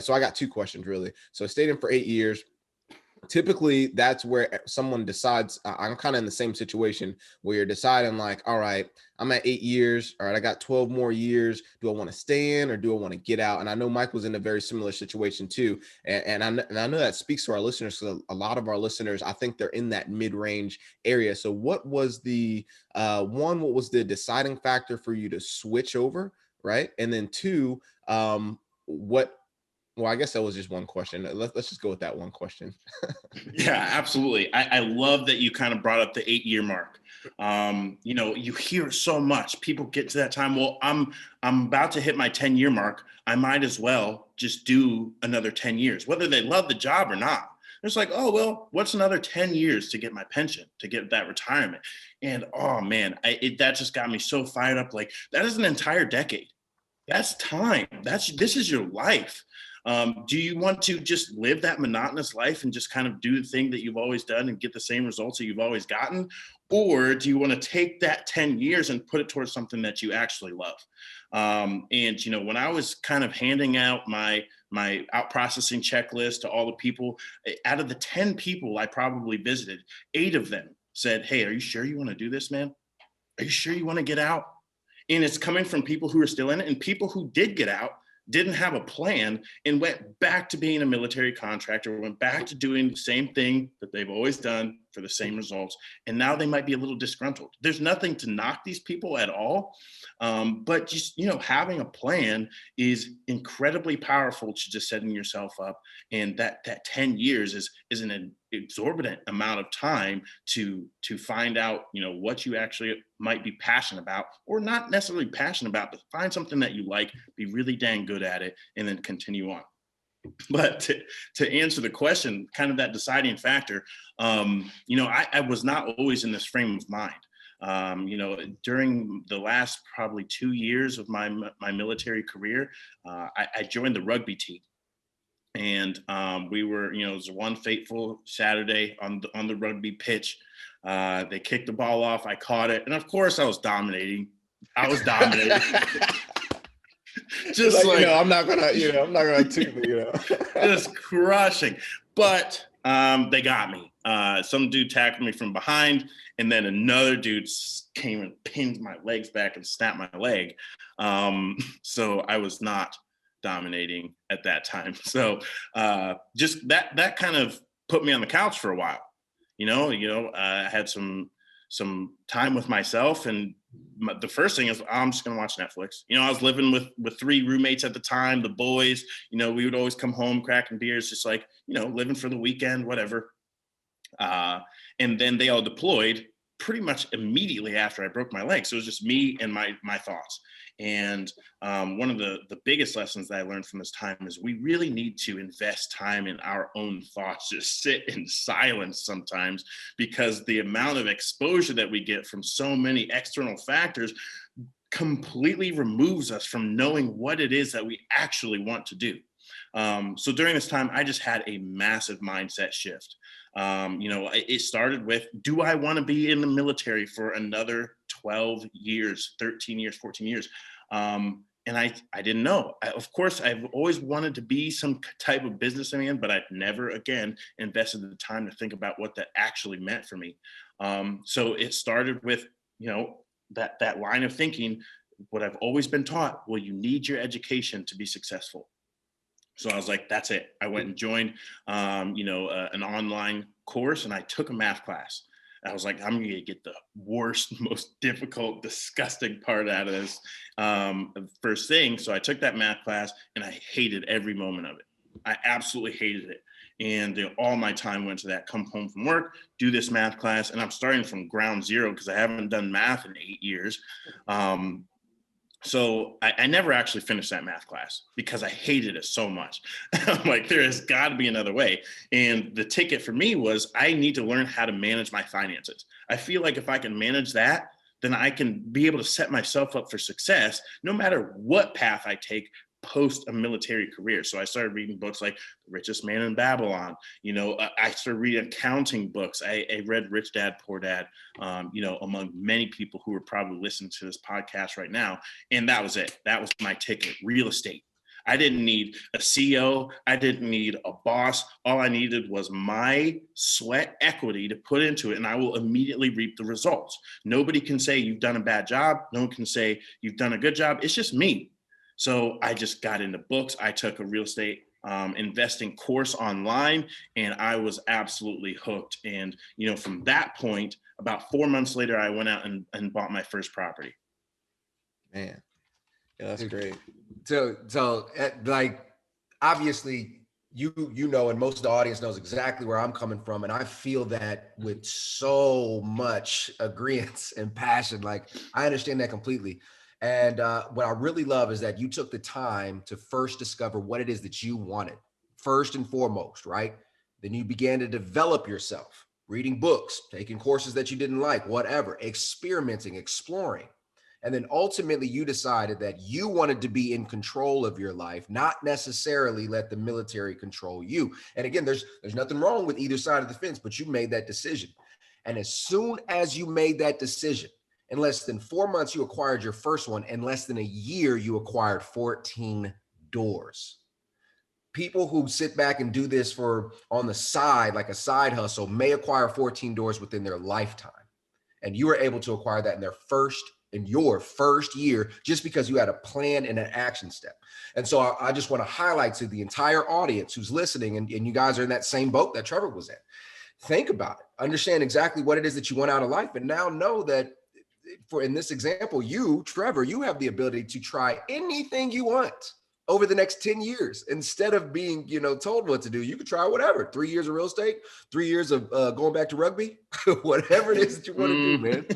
So I got two questions really. So I stayed in for 8 years. Typically that's where someone decides. I'm kind of in the same situation where you're deciding like, all right, I'm at 8 years. All right, I got 12 more years. Do I want to stay in or do I want to get out? And I know Mike was in a very similar situation too. And I know that speaks to our listeners. So a lot of our listeners, I think they're in that mid-range area. So what was the what was the deciding factor for you to switch over? Right. And then two, what well, I guess that was just one question. Let's just go with that one question. Yeah, absolutely. I love that you kind of brought up the 8-year mark. You hear so much. People get to that time. Well, I'm about to hit my 10-year mark. I might as well just do another 10 years, whether they love the job or not. It's like, oh, well, what's another 10 years to get my pension, to get that retirement? And oh man, that just got me so fired up. Like that is an entire decade. That's time. This is your life. Do you want to just live that monotonous life and just kind of do the thing that you've always done and get the same results that you've always gotten? Or do you want to take that 10 years and put it towards something that you actually love? When I was kind of handing out my out processing checklist to all the people, out of the 10 people I probably visited, 8 of them said, hey, are you sure you want to do this, man? Are you sure you want to get out? And it's coming from people who are still in it, and people who did get out didn't have a plan and went back to being a military contractor, went back to doing the same thing that they've always done for the same results. And now they might be a little disgruntled. There's nothing to knock these people at all. But just, having a plan is incredibly powerful to just setting yourself up. And that 10 years is an exorbitant amount of time to find out, what you actually might be passionate about, or not necessarily passionate about, but find something that you like, be really dang good at it, and then continue on. But to answer the question, kind of that deciding factor, I was not always in this frame of mind. During the last probably 2 years of my military career, I joined the rugby team. And we were, it was one fateful Saturday on the rugby pitch. They kicked the ball off. I caught it. And of course I was dominating. Just like I'm not gonna just crushing. But they got me. Some dude tackled me from behind, and then another dude came and pinned my legs back and snapped my leg. So I was not dominating at that time. So just that kind of put me on the couch for a while. I had some time with myself, and the first thing is I'm just gonna watch Netflix. I was living with 3 roommates at the time, the boys. We would always come home cracking beers, just like living for the weekend, whatever. And then they all deployed pretty much immediately after I broke my leg. So it was just me and my thoughts. And one of the biggest lessons that I learned from this time is we really need to invest time in our own thoughts, just sit in silence sometimes, because the amount of exposure that we get from so many external factors completely removes us from knowing what it is that we actually want to do. So during this time, I just had a massive mindset shift. It started with, do I want to be in the military for another 12 years, 13 years, 14 years? And I didn't know. Of course, I've always wanted to be some type of businessman, but I've never, again, invested the time to think about what that actually meant for me. So it started with, that line of thinking, what I've always been taught, well, you need your education to be successful. So I was like, that's it. I went and joined, an online course, and I took a math class. I was like, I'm going to get the worst, most difficult, disgusting part out of this first thing. So I took that math class, and I hated every moment of it. I absolutely hated it. And all my time went to that. Come home from work, do this math class, and I'm starting from ground zero because I haven't done math in 8 years. So I never actually finished that math class because I hated it so much. I'm like, there has got to be another way. And the ticket for me was, I need to learn how to manage my finances. I feel like if I can manage that, then I can be able to set myself up for success no matter what path I take post a military career. So I started reading books like The Richest Man in Babylon. I started reading accounting books. I read Rich Dad, Poor Dad, among many people who are probably listening to this podcast right now. And that was it. That was my ticket. Real estate. I didn't need a CEO. I didn't need a boss. All I needed was my sweat equity to put into it, and I will immediately reap the results. Nobody can say you've done a bad job. No one can say you've done a good job. It's just me. So I just got into books. I took a real estate investing course online, and I was absolutely hooked. And, you know, from that point, about 4 months later, I went out and bought my first property. Man, yeah, that's great. So like, obviously you know, and most of the audience knows exactly where I'm coming from. And I feel that with so much agreement and passion. Like, I understand that completely. And what I really love is that you took the time to first discover what it is that you wanted, first and foremost, right? Then you began to develop yourself, reading books, taking courses that you didn't like, whatever, experimenting, exploring. And then ultimately you decided that you wanted to be in control of your life, not necessarily let the military control you. And again, there's nothing wrong with either side of the fence, but you made that decision. And as soon as you made that decision, in less than 4 months, you acquired your first one. In less than a year, you acquired 14 doors. People who sit back and do this for on the side, like a side hustle, may acquire 14 doors within their lifetime. And you were able to acquire that in your first year, just because you had a plan and an action step. And so I just want to highlight to the entire audience who's listening, and you guys are in that same boat that Trevor was in. Think about it. Understand exactly what it is that you want out of life, and now know that in this example, you, Trevor, you have the ability to try anything you want over the next 10 years. Instead of being, told what to do, you could try whatever. 3 years of real estate, 3 years of going back to rugby, whatever it is that you want to do, man.